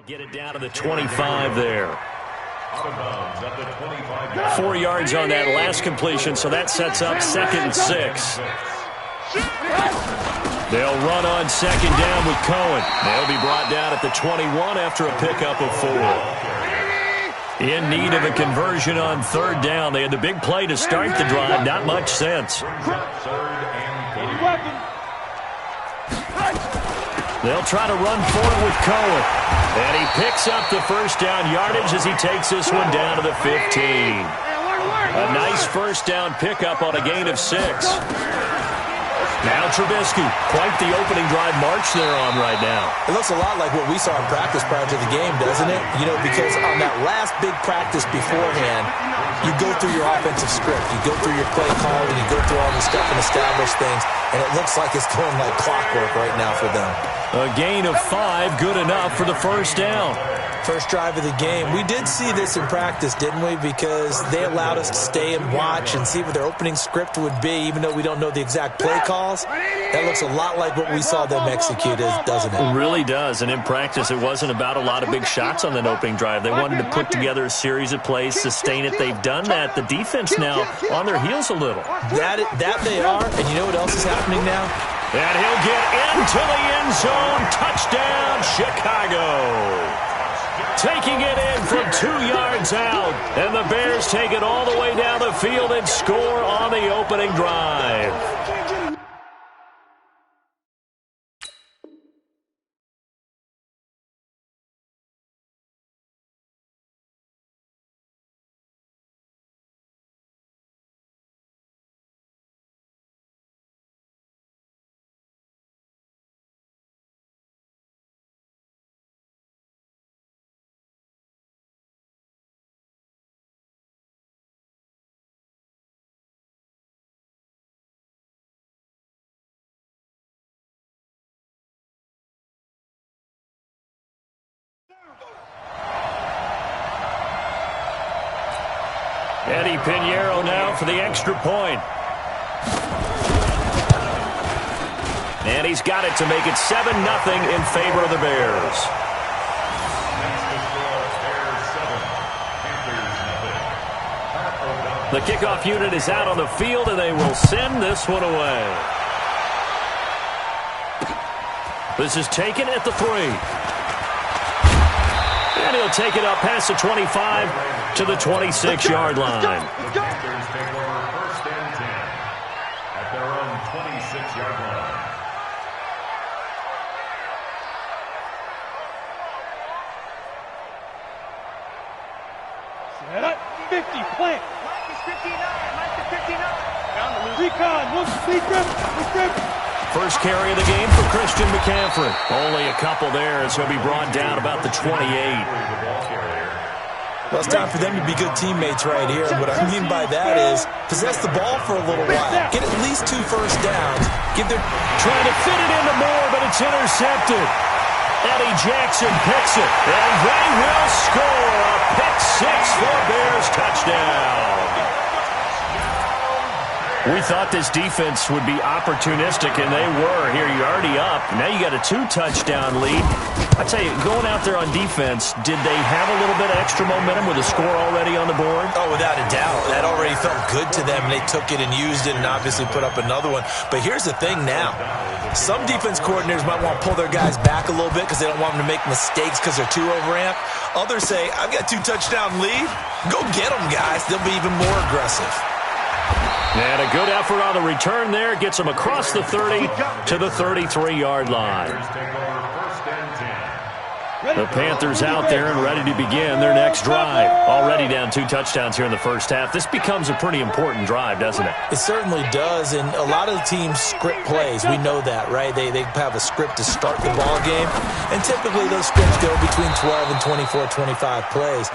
Get it down to the 25 there. 4 yards on that last completion, so that sets up 2nd and 6. They'll run on 2nd down with Cohen. They'll be brought down at the 21 after a pickup of 4. In need of a conversion on 3rd down. They had the big play to start the drive. Not much sense. They'll try to run forward with Cohen. And he picks up the 1st down yardage as he takes this one down to the 15. A nice 1st down pickup on a gain of 6. Now Trubisky, quite the opening drive march they're on right now. It looks a lot like what we saw in practice prior to the game, doesn't it? You know, because on that last big practice beforehand, you go through your offensive script. You go through your play calling, you go through all this stuff and establish things, and it looks like it's going like clockwork right now for them. A gain of 5, good enough for the 1st down. First drive of the game. We did see this in practice, didn't we? Because they allowed us to stay and watch and see what their opening script would be, even though we don't know the exact play calls. That looks a lot like what we saw them execute, doesn't it? It really does. And in practice, it wasn't about a lot of big shots on that opening drive. They wanted to put together a series of plays, sustain it. They've done that. The defense now on their heels a little. That they are. And you know what else is happening now? And he'll get into the end zone. Touchdown, Chicago. Taking it in from 2 yards out. And the Bears take it all the way down the field and score on the opening drive. Eddie Pinheiro now for the extra point. And he's got it to make it 7-0 in favor of the Bears. The kickoff unit is out on the field, and they will send this one away. This is taken at the 3. And he'll take it up past the 25 to the 26-yard line. The Panthers take over 1st and 10 at their own 26-yard line. Set up, 50, plant. Mike is 59, Mike is 59. Down the loose. Recon, look, grip. First carry of the game for Christian McCaffrey. Only a couple there as he'll be brought down about the 28. Well, it's time for them to be good teammates right here. And what I mean by that is possess the ball for a little while. Get at least 2 first downs. Trying to fit it into Moore, but it's intercepted. Eddie Jackson picks it, and they will score a pick 6 for Bears touchdown. We thought this defense would be opportunistic, and they were. Here, you're already up. Now you got a 2-touchdown lead. I tell you, going out there on defense, did they have a little bit of extra momentum with a score already on the board? Oh, without a doubt. That already felt good to them. They took it and used it and obviously put up another one. But here's the thing now. Some defense coordinators might want to pull their guys back a little bit because they don't want them to make mistakes because they're too overamped. Others say, I've got 2-touchdown lead. Go get them, guys. They'll be even more aggressive. And a good effort on the return there. Gets them across the 30 to the 33-yard line. The Panthers out there and ready to begin their next drive. Already down 2 touchdowns here in the first half. This becomes a pretty important drive, doesn't it? It certainly does, and a lot of the teams script plays. We know that, right? They have a script to start the ball game, and typically those scripts go between 12 and 24, 25 plays.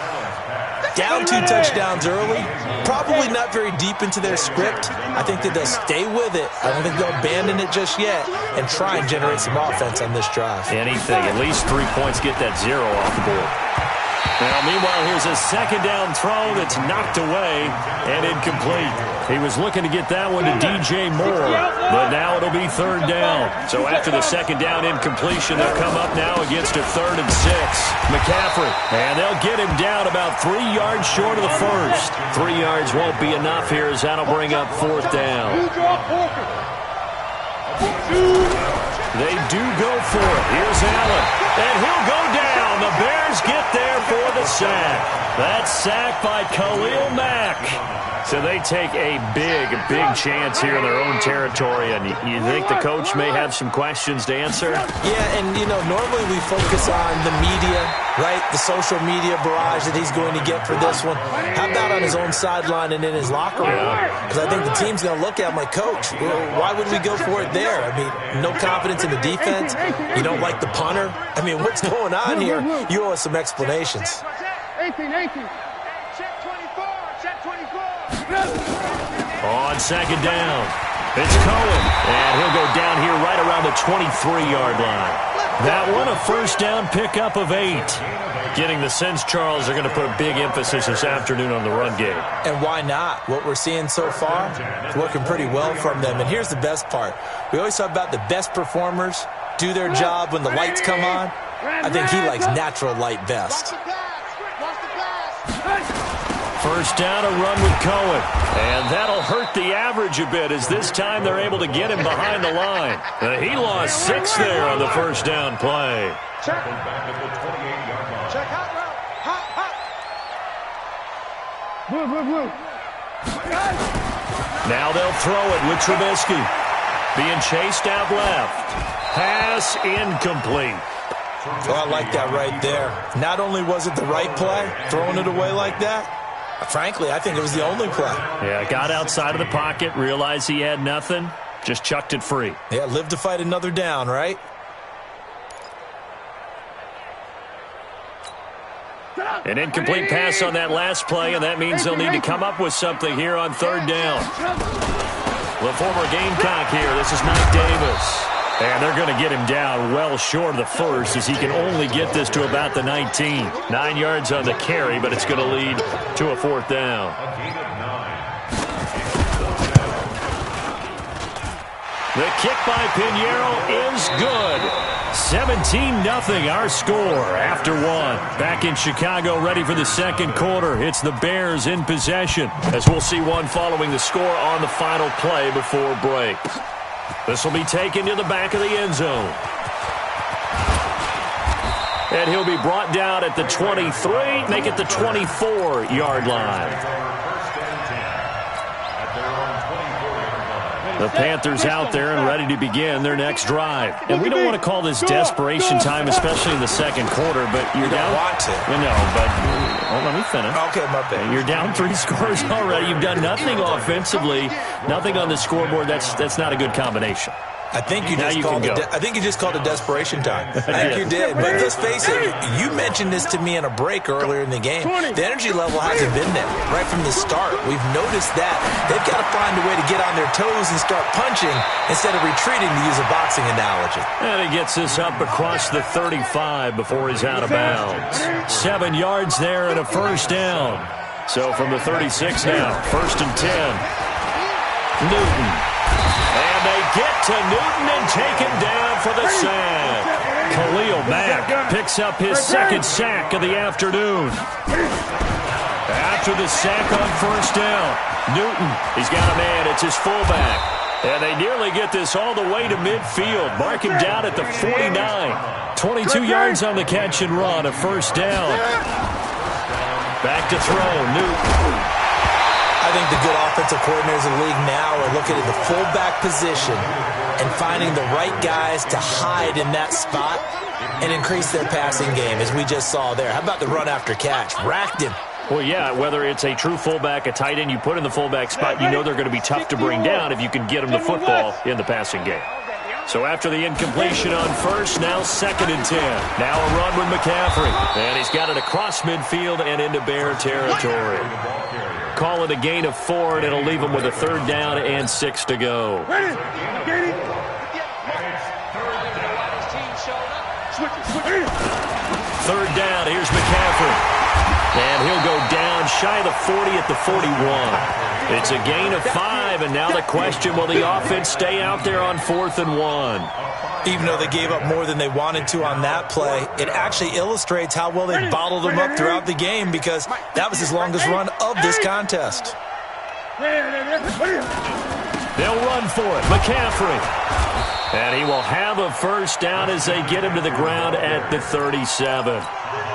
Down 2 touchdowns early, probably not very deep into their script. I think that they'll stay with it. I don't think they'll abandon it just yet and try and generate some offense on this drive. Anything, at least 3 points, get that 0 off the board. Well, meanwhile, here's a second down throw that's knocked away and incomplete. He was looking to get that one to DJ Moore, but now it'll be third down. So after the second down incompletion, they'll come up now against a 3rd and 6. McCaffrey, and they'll get him down about 3 yards short of the first. 3 yards won't be enough here as that'll bring up 4th down. They do go for it. Here's Allen, and he'll go down. The Bears get there for the sack. That sack by Khalil Mack. So they take a big chance here in their own territory, and you think the coach may have some questions to answer? Yeah, and, normally we focus on the media, right, the social media barrage that he's going to get for this one. How about on his own sideline and in his locker room? Because I think the team's going to look at him like, Coach, why would we go for it there? I mean, no confidence in the defense. You don't like the punter. I mean, what's going on here? You owe us some explanations. 18. Check 24. Check 24. On second down, it's Cohen, and he'll go down here right around the 23-yard line. That one, a first down pickup of 8. Getting the sense, Charles, are going to put a big emphasis this afternoon on the run game. And why not? What we're seeing so far is working pretty well from them. And here's the best part. We always talk about the best performers do their job when the lights come on. I think he likes natural light best. First down, a run with Cohen. And that'll hurt the average a bit as this time they're able to get him behind the line. He lost 6 there on the first down play. Check. Check hot route. Hot. Blue. Now they'll throw it with Trubisky. Being chased out left. Pass incomplete. Oh, I like that right there. Not only was it the right play, throwing it away like that, frankly, I think it was the only play. Yeah, got outside of the pocket, realized he had nothing, just chucked it free. Yeah, live to fight another down, right? An incomplete pass on that last play, and that means they'll need to come up with something here on third down. The former Gamecock here, this is Mike Davis. And they're going to get him down well short of the first as he can only get this to about the 19. 9 yards on the carry, but it's going to lead to a 4th down. The kick by Pinheiro is good. 17-0 our score after 1. Back in Chicago, ready for the second quarter. It's the Bears in possession, as we'll see one following the score on the final play before break. This will be taken to the back of the end zone. And he'll be brought down at the 23, make it the 24-yard line. The Panthers out there and ready to begin their next drive. And we don't want to call this desperation time, especially in the second quarter, but you're down. Want to. No, but let me finish. Okay, my bad. You're down 3 scores already. You've done nothing offensively, nothing on the scoreboard. That's not a good combination. I think you just called it desperation time. I think you did. But let's face it, you mentioned this to me in a break earlier in the game. The energy level hasn't been there right from the start. We've noticed that. They've got to find a way to get on their toes and start punching instead of retreating, to use a boxing analogy. And he gets this up across the 35 before he's out of bounds. 7 yards there and a first down. So from the 36 now, 1st and 10. Newton. And they get to Newton and take him down for the sack. Khalil Mack picks up his second sack of the afternoon. After the sack on first down, Newton, he's got a man. It's his fullback. And they nearly get this all the way to midfield. Mark him down at the 49. 22 yards on the catch and run, a first down. Back to throw, Newton. I think the good offensive coordinators in the league now are looking at the fullback position and finding the right guys to hide in that spot and increase their passing game, as we just saw there. How about the run after catch? Racked him. Well, yeah, whether it's a true fullback, a tight end you put in the fullback spot, you know they're going to be tough to bring down if you can get them the football in the passing game. So after the incompletion on first, now 2nd and 10. Now a run with McCaffrey. And he's got it across midfield and into Bear territory. Call it a gain of 4, and it'll leave him with a 3rd down and 6 to go. Third down, here's McCaffrey. shy of the 40 at the 41. It's a gain of 5, and now the question, will the offense stay out there on 4th and 1? Even though they gave up more than they wanted to on that play, it actually illustrates how well they bottled them up throughout the game, because that was his longest run of this contest. They'll run for it. McCaffrey. And he will have a first down as they get him to the ground at the 37.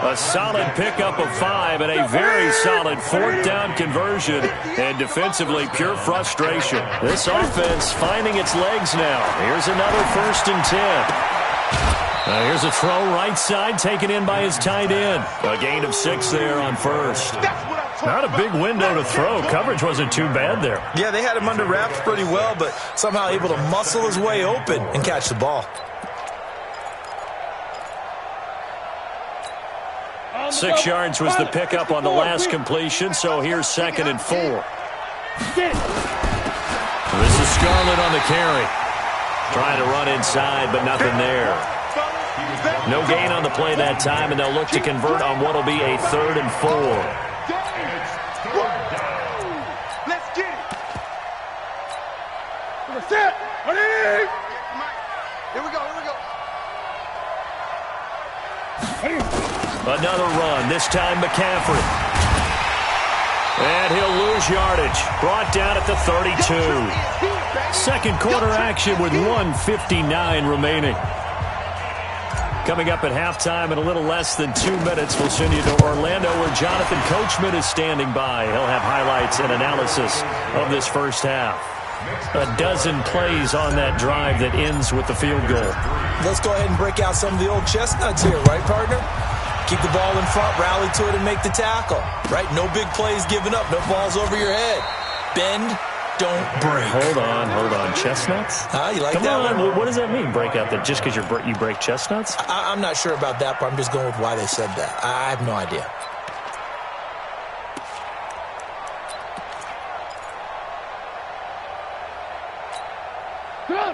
A solid pickup of 5 and a very solid 4th down conversion. And defensively, pure frustration. This offense finding its legs now. Here's another 1st and 10. Here's a throw right side taken in by his tight end. A gain of 6 there on 1st. Not a big window to throw. Coverage wasn't too bad there. Yeah, they had him under wraps pretty well, but somehow able to muscle his way open and catch the ball. 6 yards was the pickup on the last completion, so here's 2nd and 4. This is Scarlett on the carry. Trying to run inside, but nothing there. No gain on the play that time, and they'll look to convert on what will be a 3rd and 4. Another run, this time McCaffrey. And he'll lose yardage. Brought down at the 32. Second quarter action with 1:59 remaining. Coming up at halftime in a little less than 2 minutes, we'll send you to Orlando where Jonathan Coachman is standing by. He'll have highlights and analysis of this first half. A dozen plays on that drive that ends with the field goal. Let's go ahead and break out some of the old chestnuts here, right, partner? Keep the ball in front, rally to it, and make the tackle, right? No big plays given up, no balls over your head. Bend, don't break. Hold on. Chestnuts? You like Come that on. one? What does that mean, break out? That just because you break chestnuts? I'm not sure about that, but I'm just going with why they said that. I have no idea.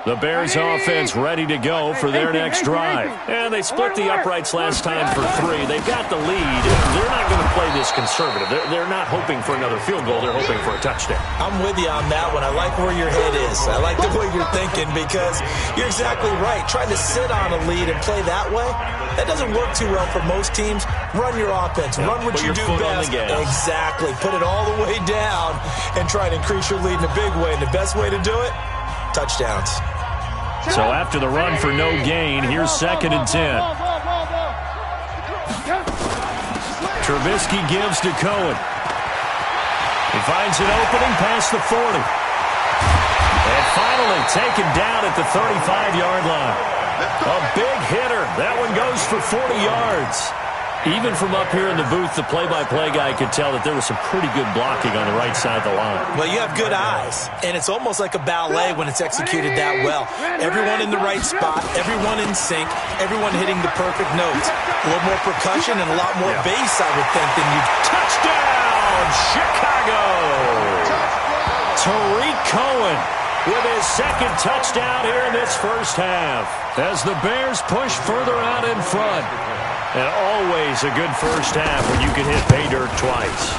The Bears offense ready to go for their next drive. And they split the uprights last time for 3. They've got the lead. They're not going to play this conservative. They're not hoping for another field goal. They're hoping for a touchdown. I'm with you on that one. I like where your head is. I like the way you're thinking, because you're exactly right. Trying to sit on a lead and play that way, that doesn't work too well for most teams. Run your offense. Run what you do best. Exactly. Put it all the way down and try to increase your lead in a big way. And the best way to do it, touchdowns. So after the run for no gain, here's 2nd and 10. Trubisky gives to Cohen. He finds an opening past the 40. And finally taken down at the 35-yard line. A big hitter. That one goes for 40 yards. Even from up here in the booth, the play-by-play guy could tell that there was some pretty good blocking on the right side of the line. Well, you have good eyes, and it's almost like a ballet when it's executed that well. Everyone in the right spot, everyone in sync, everyone hitting the perfect notes. A little more percussion and a lot more bass, I would think, than you. Touchdown, Chicago! Tariq Cohen with his 2nd touchdown here in this first half as the Bears push further out in front. And always a good first half when you can hit pay dirt twice.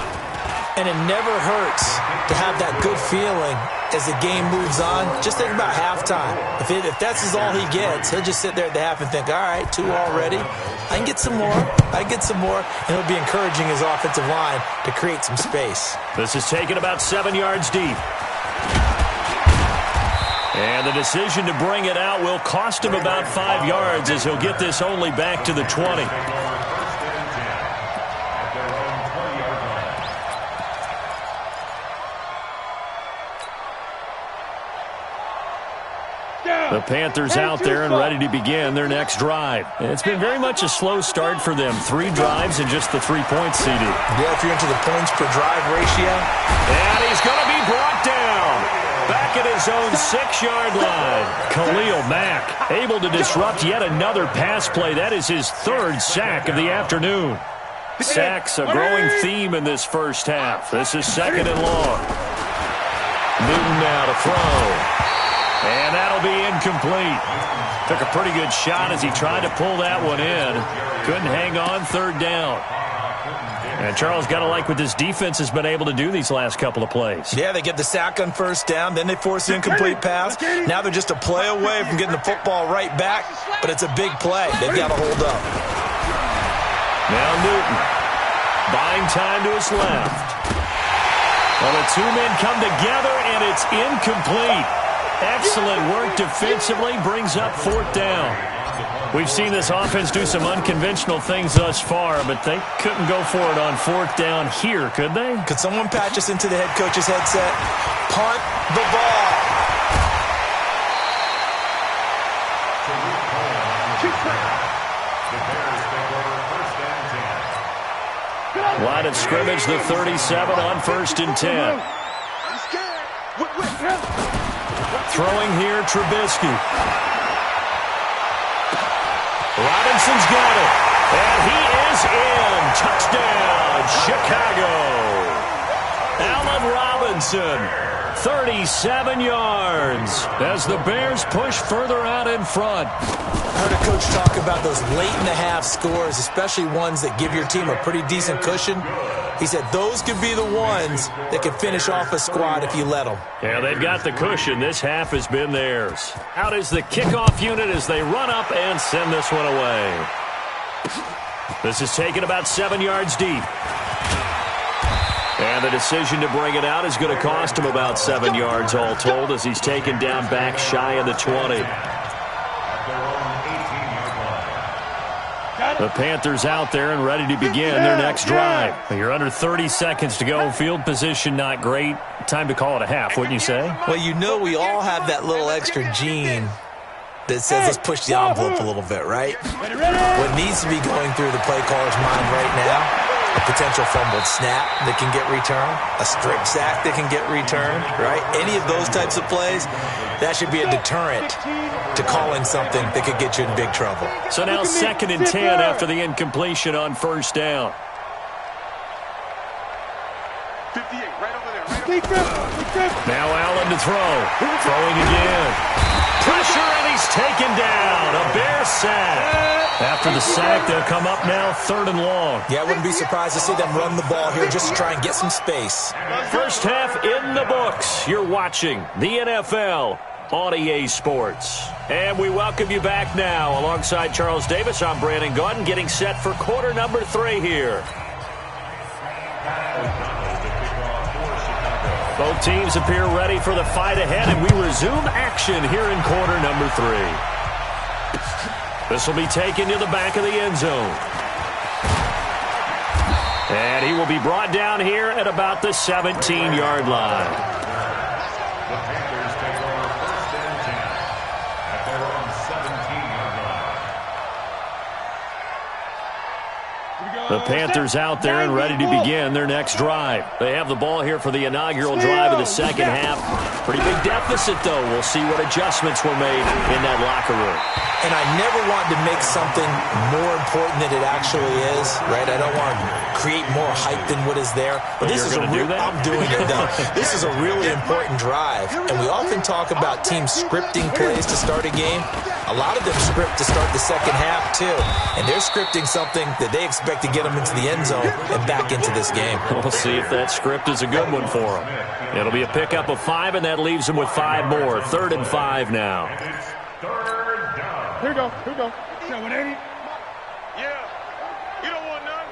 And it never hurts to have that good feeling as the game moves on. Just think about halftime. If that's all he gets, he'll just sit there at the half and think, all right, 2 already. I can get some more. And he'll be encouraging his offensive line to create some space. This is taken about 7 yards deep. And the decision to bring it out will cost him about 5 yards as he'll get this only back to the 20. The Panthers out there and ready to begin their next drive. It's been very much a slow start for them. 3 drives and just the 3 points, CD. Yeah, if you're into the points per drive ratio. And he's going to be brought down. Back at his own 6-yard line. Khalil Mack able to disrupt yet another pass play. That is his 3rd sack of the afternoon. Sacks a growing theme in this first half. This is 2nd and long. Newton now to throw. And that'll be incomplete. Took a pretty good shot as he tried to pull that one in. Couldn't hang on 3rd down. And Charles, got to like what this defense has been able to do these last couple of plays. Yeah, they get the sack on first down, then they force the incomplete pass. Now they're just a play away from getting the football right back, but it's a big play. They've got to hold up. Now Newton, buying time to his left. Well, the two men come together, and it's incomplete. Excellent work defensively, brings up fourth down. We've seen this offense do some unconventional things thus far, but they couldn't go for it on fourth down here, could they? Could someone patch us into the head coach's headset? Punt the ball. Line of scrimmage, the 37 on 1st and 10. Throwing here, Trubisky. Robinson's got it. And he is in. Touchdown, Chicago. Allen Robinson, 37 yards as the Bears push further out in front. I heard a coach talk about those late-in-the-half scores, especially ones that give your team a pretty decent cushion. He said those could be the ones that could finish off a squad if you let them. Yeah, they've got the cushion. This half has been theirs. Out is the kickoff unit as they run up and send this one away. This is taken about 7 yards deep. And the decision to bring it out is going to cost him about 7 yards all told as he's taken down back shy of the 20. The Panthers out there and ready to begin their next drive. You're under 30 seconds to go. Field position not great. Time to call it a half, wouldn't you say? Well, you know we all have that little extra gene that says let's push the envelope a little bit, right? What needs to be going through the play caller's mind right now, a potential fumbled snap that can get returned, a strip sack that can get returned, right? Any of those types of plays, that should be a deterrent to calling something that could get you in big trouble. So now 2nd and 10 after the incompletion on 1st down. 58, right over there. Now Allen to throw. Throwing again. Pressure, and he's taken down. A Bear sack. After the sack, they'll come up now 3rd and long. Yeah, I wouldn't be surprised to see them run the ball here just to try and get some space. First half in the books. You're watching the NFL on EA Sports. And we welcome you back now. Alongside Charles Davis, I'm Brandon Gaudin, getting set for quarter number 3 here. Both teams appear ready for the fight ahead, and we resume action here in quarter number 3. This will be taken to the back of the end zone. And he will be brought down here at about the 17-yard line. The Panthers take over 1st and 10 at their own 17-yard line. The Panthers out there and ready to begin their next drive. They have the ball here for the inaugural drive of the second half. Pretty big deficit, though. We'll see what adjustments were made in that locker room. And I never want to make something more important than it actually is, right? I don't want to create more hype than what is there. But this is a real, I'm doing it, though. This is a really important drive. And we often talk about teams scripting plays to start a game. A lot of them script to start the second half, too. And they're scripting something that they expect to get them into the end zone and back into this game. We'll see if that script is a good one for them. It'll be a pickup of 5, and that leaves them with 5 more. 3rd and 5 now. Here we go. 180. Yeah. You don't want none.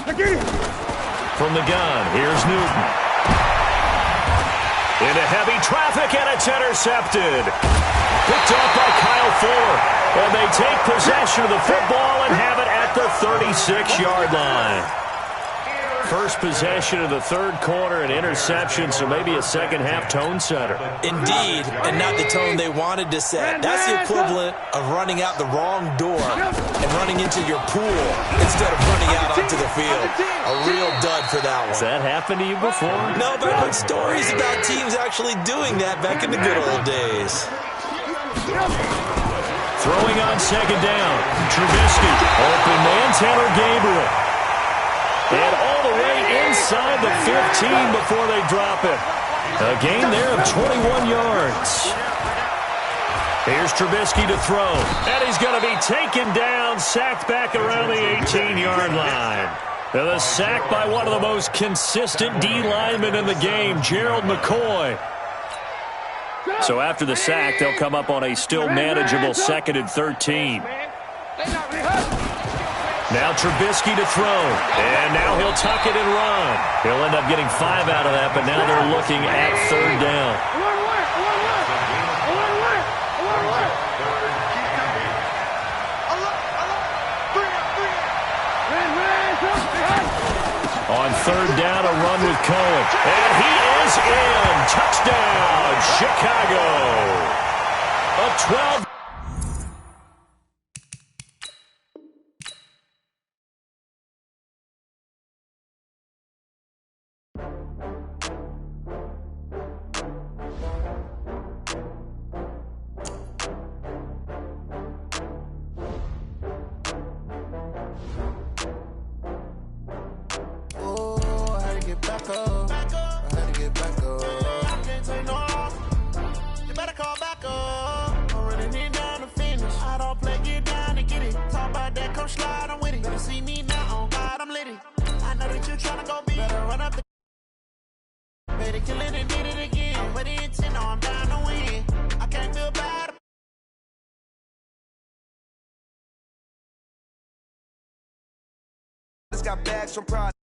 I get it. From the gun, here's Newton. Into heavy traffic, and it's intercepted. Picked off by Kyle Fuller. And they take possession of the football and have it at the 36-yard line. First possession of the 3rd quarter, an interception, so maybe a second-half tone setter. Indeed, and not the tone they wanted to set. That's the equivalent of running out the wrong door and running into your pool instead of running out onto the field. A real dud for that one. Has that happened to you before? No, but I've heard stories about teams actually doing that back in the good old days. Throwing on 2nd down. Trubisky. Open man, Taylor Gabriel. And all the way inside the 15 before they drop it. A gain there of 21 yards. Here's Trubisky to throw. And he's going to be taken down, sacked back around the 18-yard line. And a sack by one of the most consistent D linemen in the game, Gerald McCoy. So after the sack, they'll come up on a still manageable 2nd and 13. Now Trubisky to throw. And now he'll tuck it and run. He'll end up getting 5 out of that, but now they're looking at 3rd down. On 3rd down, a run with Cohen. And he is in. Touchdown, Chicago. A 12. Got bags from Prada.